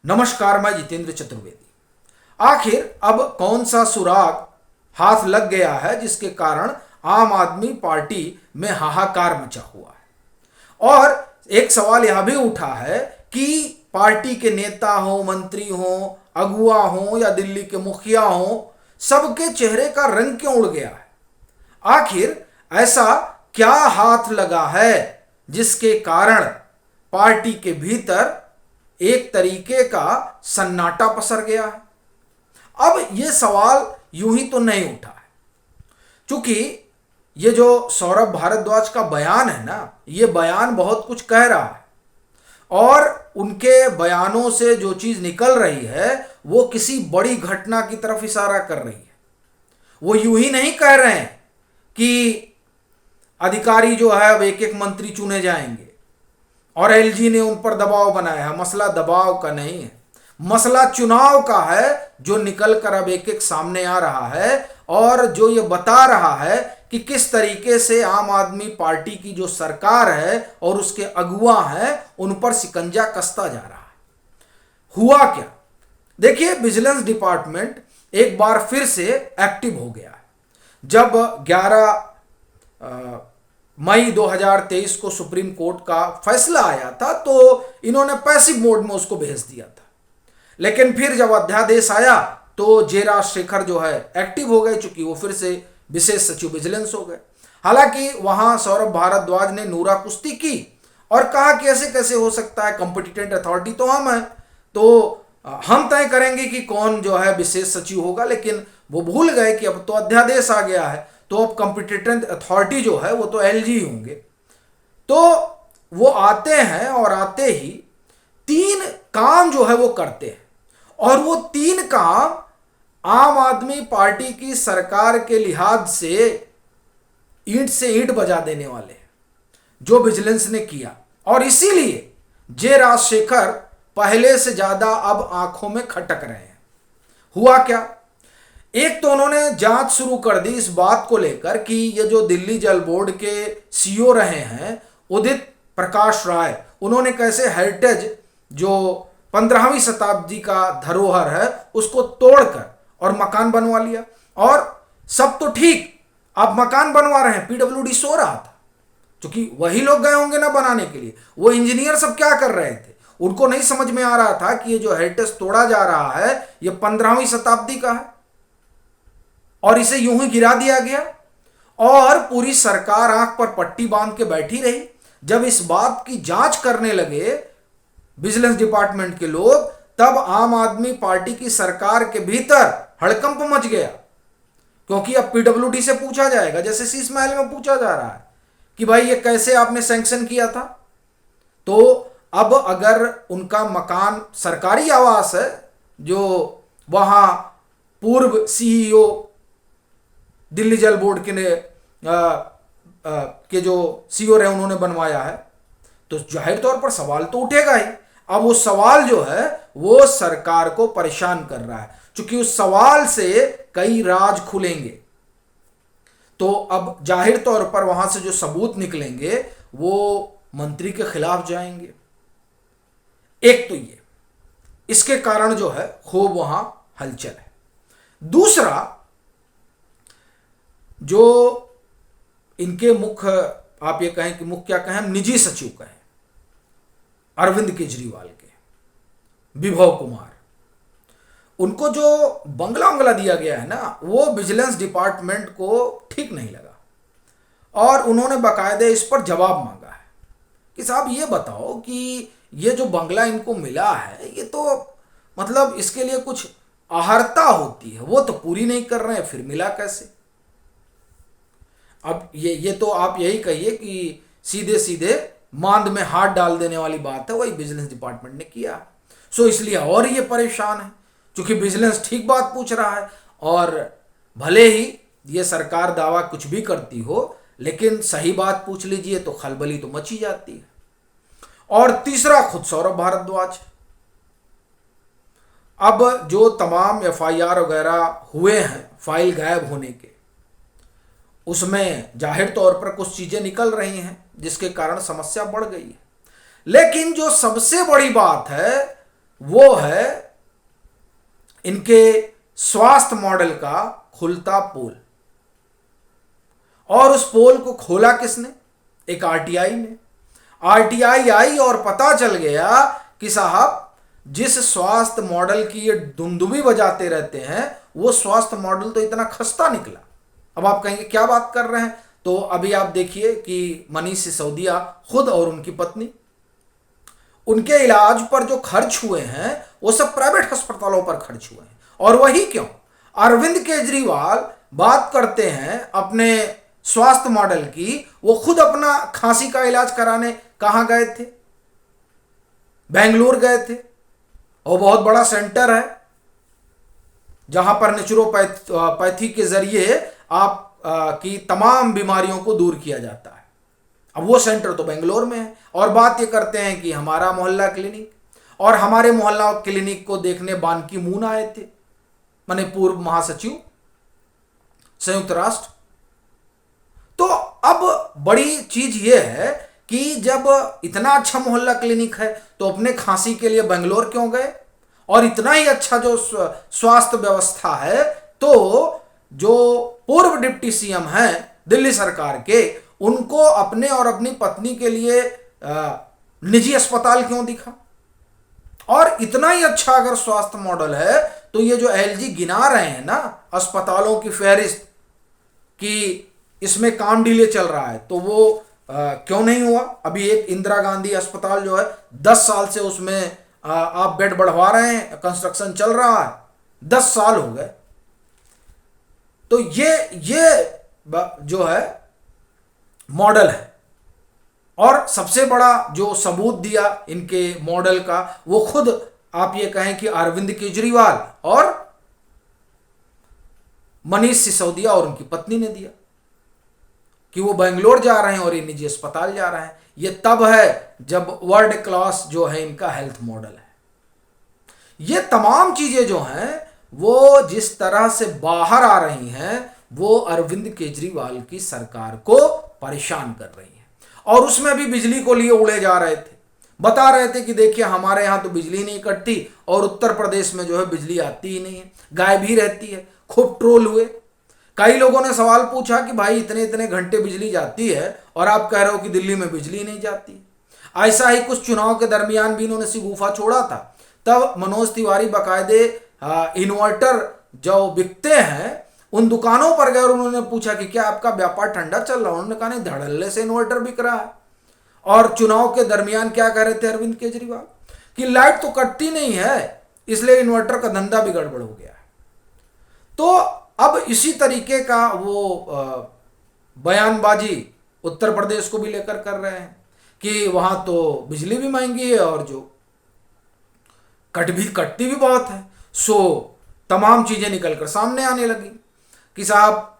नमस्कार, मैं जितेंद्र चतुर्वेदी। आखिर अब कौन सा सुराग हाथ लग गया है जिसके कारण आम आदमी पार्टी में हाहाकार मचा हुआ है। और एक सवाल यह भी उठा है कि पार्टी के नेता हो, मंत्री हो, अगुआ हो या दिल्ली के मुखिया हो, सबके चेहरे का रंग क्यों उड़ गया है? आखिर ऐसा क्या हाथ लगा है जिसके कारण पार्टी के भीतर एक तरीके का सन्नाटा पसर गया है? अब यह सवाल यूं ही तो नहीं उठा है, क्योंकि ये जो सौरभ भारद्वाज का बयान है ना, ये बयान बहुत कुछ कह रहा है और उनके बयानों से जो चीज निकल रही है वो किसी बड़ी घटना की तरफ इशारा कर रही है। वो यूं ही नहीं कह रहे हैं कि अधिकारी जो है अब एक एक मंत्री चुने जाएंगे और एलजी ने उन पर दबाव बनाया है। मसला दबाव का नहीं है, मसला चुनाव का है, जो निकल कर अब एक एक सामने आ रहा है और जो ये बता रहा है कि किस तरीके से आम आदमी पार्टी की जो सरकार है और उसके अगुआ हैं उन पर शिकंजा कसता जा रहा है। हुआ क्या? देखिए, विजिलेंस डिपार्टमेंट एक बार फिर से एक्टिव हो गया है। जब 11 मई 2023 को सुप्रीम कोर्ट का फैसला आया था तो इन्होंने पैसिव मोड में उसको भेज दिया था, लेकिन फिर जब अध्यादेश आया तो जे राजशेखर जो है एक्टिव हो गए, चूंकि वो फिर से विशेष सचिव विजिलेंस हो गए। हालांकि वहां सौरभ भारद्वाज ने नूरा कुश्ती की और कहा कि ऐसे कैसे हो सकता है, कॉम्पिटिटेंट अथॉरिटी तो हम हैं, तो हम तय करेंगे कि कौन जो है विशेष सचिव होगा। लेकिन वो भूल गए कि अब तो अध्यादेश आ गया है, तो अब कॉम्पिटिटेंट अथॉरिटी जो है वो तो एलजी होंगे। तो वो आते हैं और आते ही 3 काम जो है वो करते हैं, और वो 3 काम आम आदमी पार्टी की सरकार के लिहाज से ईंट बजा देने वाले हैं जो विजिलेंस ने किया। और इसीलिए जे राजशेखर पहले से ज्यादा अब आंखों में खटक रहे हैं। हुआ क्या? एक तो उन्होंने जांच शुरू कर दी इस बात को लेकर कि ये जो दिल्ली जल बोर्ड के सीईओ रहे हैं उदित प्रकाश राय, उन्होंने कैसे हेरिटेज जो 15वीं शताब्दी का धरोहर है उसको तोड़कर और मकान बनवा लिया। और सब तो ठीक, आप मकान बनवा रहे हैं, पीडब्ल्यूडी सो रहा था, क्योंकि वही लोग गए होंगे ना बनाने के लिए। वो इंजीनियर सब क्या कर रहे थे? उनको नहीं समझ में आ रहा था कि ये जो हेरिटेज तोड़ा जा रहा है ये 15वीं शताब्दी का है और इसे यूं ही गिरा दिया गया। और पूरी सरकार आंख पर पट्टी बांध के बैठी रही। जब इस बात की जांच करने लगे विजिलेंस डिपार्टमेंट के लोग, तब आम आदमी पार्टी की सरकार के भीतर हड़कंप मच गया, क्योंकि अब पीडब्ल्यूडी से पूछा जाएगा, जैसे शीश महल में पूछा जा रहा है कि भाई ये कैसे आपने सैंक्शन किया था। तो अब अगर उनका मकान सरकारी आवास है जो वहां पूर्व सीईओ दिल्ली जल बोर्ड के जो सीईओ रहे उन्होंने बनवाया है, तो जाहिर तौर पर सवाल तो उठेगा ही। अब वो सवाल जो है वो सरकार को परेशान कर रहा है, क्योंकि उस सवाल से कई राज खुलेंगे। तो अब जाहिर तौर पर वहां से जो सबूत निकलेंगे वो मंत्री के खिलाफ जाएंगे। एक तो ये, इसके कारण जो है खूब वहां हलचल है। दूसरा, जो इनके मुख्य, आप ये कहें कि मुख्य क्या कहें, हम निजी सचिव कहें, अरविंद केजरीवाल के, विभव कुमार, उनको जो बंगला दिया गया है ना, वो विजिलेंस डिपार्टमेंट को ठीक नहीं लगा और उन्होंने बाकायदे इस पर जवाब मांगा है कि साहब ये बताओ कि ये जो बंगला इनको मिला है ये तो मतलब इसके लिए कुछ अहर्ता होती है, वो तो पूरी नहीं कर रहे हैं, फिर मिला कैसे? अब ये तो आप यही कहिए कि सीधे सीधे मांद में हाथ डाल देने वाली बात है, वही विजिलेंस डिपार्टमेंट ने किया। सो इसलिए और ये परेशान है, क्योंकि विजिलेंस ठीक बात पूछ रहा है और भले ही ये सरकार दावा कुछ भी करती हो, लेकिन सही बात पूछ लीजिए तो खलबली तो मची जाती है। और तीसरा, खुद सौरभ भारद्वाज। अब जो तमाम एफआईआर वगैरह हुए हैं फाइल गायब होने के, उसमें जाहिर तौर पर कुछ चीजें निकल रही हैं जिसके कारण समस्या बढ़ गई है। लेकिन जो सबसे बड़ी बात है वो है इनके स्वास्थ्य मॉडल का खुलता पोल। और उस पोल को खोला किसने? एक आरटीआई ने। आरटीआई आई और पता चल गया कि साहब जिस स्वास्थ्य मॉडल की ये दुमदुमी बजाते रहते हैं वो स्वास्थ्य मॉडल तो इतना खस्ता निकला। अब आप कहेंगे क्या बात कर रहे हैं? तो अभी आप देखिए कि मनीष सिसोदिया खुद और उनकी पत्नी, उनके इलाज पर जो खर्च हुए हैं वो सब प्राइवेट अस्पतालों पर खर्च हुए हैं। और वही क्यों? अरविंद केजरीवाल बात करते हैं अपने स्वास्थ्य मॉडल की, वो खुद अपना खांसी का इलाज कराने कहां गए थे? बेंगलुरु गए थे। और बहुत बड़ा सेंटर है जहां पर नेचुरोपैथी के जरिए आप की तमाम बीमारियों को दूर किया जाता है। अब वो सेंटर तो बेंगलोर में है। और बात ये करते हैं कि हमारा मोहल्ला क्लिनिक, और हमारे मोहल्ला क्लिनिक को देखने बान की मून आए थे, माने पूर्व महासचिव संयुक्त राष्ट्र। तो अब बड़ी चीज ये है कि जब इतना अच्छा मोहल्ला क्लिनिक है तो अपने खांसी के लिए बेंगलोर क्यों गए? और इतना ही अच्छा जो स्वास्थ्य व्यवस्था है, तो जो पूर्व डिप्टी सीएम हैं दिल्ली सरकार के, उनको अपने और अपनी पत्नी के लिए निजी अस्पताल क्यों दिखा? और इतना ही अच्छा अगर स्वास्थ्य मॉडल है तो ये जो एलजी गिना रहे हैं ना अस्पतालों की फहरिस्त कि इसमें काम डिले चल रहा है, तो वो क्यों नहीं हुआ? अभी एक इंदिरा गांधी अस्पताल जो है 10 साल से उसमें आप बेड बढ़वा रहे हैं, कंस्ट्रक्शन चल रहा है, 10 साल हो गए। तो ये जो है मॉडल है। और सबसे बड़ा जो सबूत दिया इनके मॉडल का वो खुद आप ये कहें कि अरविंद केजरीवाल और मनीष सिसोदिया और उनकी पत्नी ने दिया कि वो बेंगलोर जा रहे हैं और ये निजी अस्पताल जा रहे हैं। ये तब है जब वर्ल्ड क्लास जो है इनका हेल्थ मॉडल है। ये तमाम चीजें जो हैं वो जिस तरह से बाहर आ रही हैं वो अरविंद केजरीवाल की सरकार को परेशान कर रही है। और उसमें भी बिजली को लिए उड़े जा रहे थे, बता रहे थे कि देखिए हमारे यहां तो बिजली नहीं कटती और उत्तर प्रदेश में जो है बिजली आती ही नहीं है, गायब ही रहती है। खूब ट्रोल हुए। कई लोगों ने सवाल पूछा कि भाई इतने इतने घंटे बिजली जाती है और आप कह रहे हो कि दिल्ली में बिजली नहीं जाती। ऐसा ही कुछ चुनाव के दरमियान भी इन्होंने सिगूफा छोड़ा था। तब मनोज तिवारी बाकायदे इन्वर्टर जो बिकते हैं उन दुकानों पर गए और उन्होंने पूछा कि क्या आपका व्यापार ठंडा चल रहा है? उन्होंने कहा नहीं, धड़ल्ले से इन्वर्टर बिक रहा है। और चुनाव के दरमियान क्या कह रहे थे अरविंद केजरीवाल कि लाइट तो कटती नहीं है, इसलिए इन्वर्टर का धंधा भी गड़बड़ हो गया है। तो अब इसी तरीके का वो बयानबाजी उत्तर प्रदेश को भी लेकर कर रहे हैं कि वहां तो बिजली भी महंगी है और जो कटती भी बहुत है। सो तमाम चीजें निकलकर सामने आने लगी कि साहब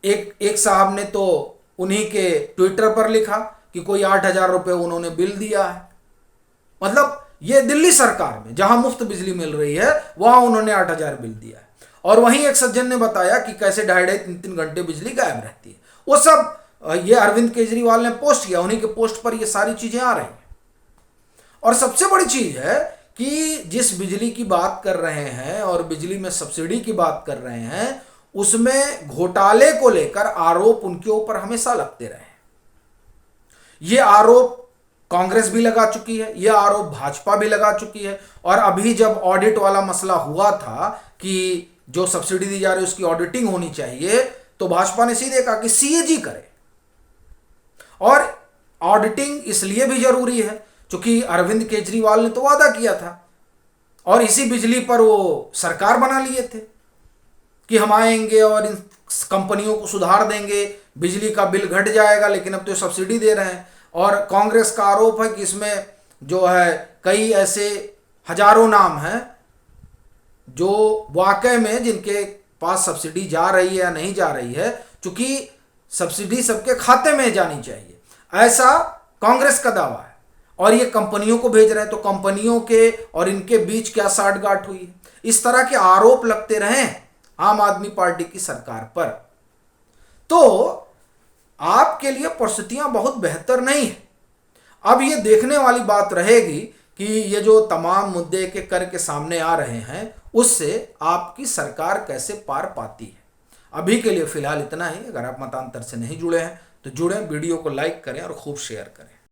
एक साहब ने तो उन्हीं के ट्विटर पर लिखा कि कोई 8,000 रुपये उन्होंने बिल दिया है। मतलब ये दिल्ली सरकार में जहां मुफ्त बिजली मिल रही है वहां उन्होंने 8,000 बिल दिया है। और वहीं एक सज्जन ने बताया कि कैसे 2.5-3 घंटे बिजली गायब रहती है। वो सब ये अरविंद केजरीवाल ने पोस्ट किया, उन्हीं के पोस्ट पर ये सारी चीजें आ रही हैं। और सबसे बड़ी चीज है कि जिस बिजली की बात कर रहे हैं और बिजली में सब्सिडी की बात कर रहे हैं उसमें घोटाले को लेकर आरोप उनके ऊपर हमेशा लगते रहे। ये आरोप कांग्रेस भी लगा चुकी है, यह आरोप भाजपा भी लगा चुकी है। और अभी जब ऑडिट वाला मसला हुआ था कि जो सब्सिडी दी जा रही है उसकी ऑडिटिंग होनी चाहिए, तो भाजपा ने सीधे कहा कि सीएजी करे। और ऑडिटिंग इसलिए भी जरूरी है क्योंकि अरविंद केजरीवाल ने तो वादा किया था और इसी बिजली पर वो सरकार बना लिए थे कि हम आएंगे और इन कंपनियों को सुधार देंगे, बिजली का बिल घट जाएगा। लेकिन अब तो सब्सिडी दे रहे हैं। और कांग्रेस का आरोप है कि इसमें जो है कई ऐसे हजारों नाम हैं जो वाकई में जिनके पास सब्सिडी जा रही है या नहीं जा रही है, क्योंकि सब्सिडी सबके खाते में जानी चाहिए, ऐसा कांग्रेस का दावा है। और ये कंपनियों को भेज रहे हैं, तो कंपनियों के और इनके बीच क्या साठगांठ हुई है? इस तरह के आरोप लगते रहे आम आदमी पार्टी की सरकार पर। तो आपके लिए परिस्थितियां बहुत बेहतर नहीं है। अब ये देखने वाली बात रहेगी कि ये जो तमाम मुद्दे के करके सामने आ रहे हैं उससे आपकी सरकार कैसे पार पाती है। अभी के लिए फिलहाल इतना ही। अगर आप मतांतर से नहीं जुड़े हैं तो जुड़ें, वीडियो को लाइक करें और खूब शेयर करें।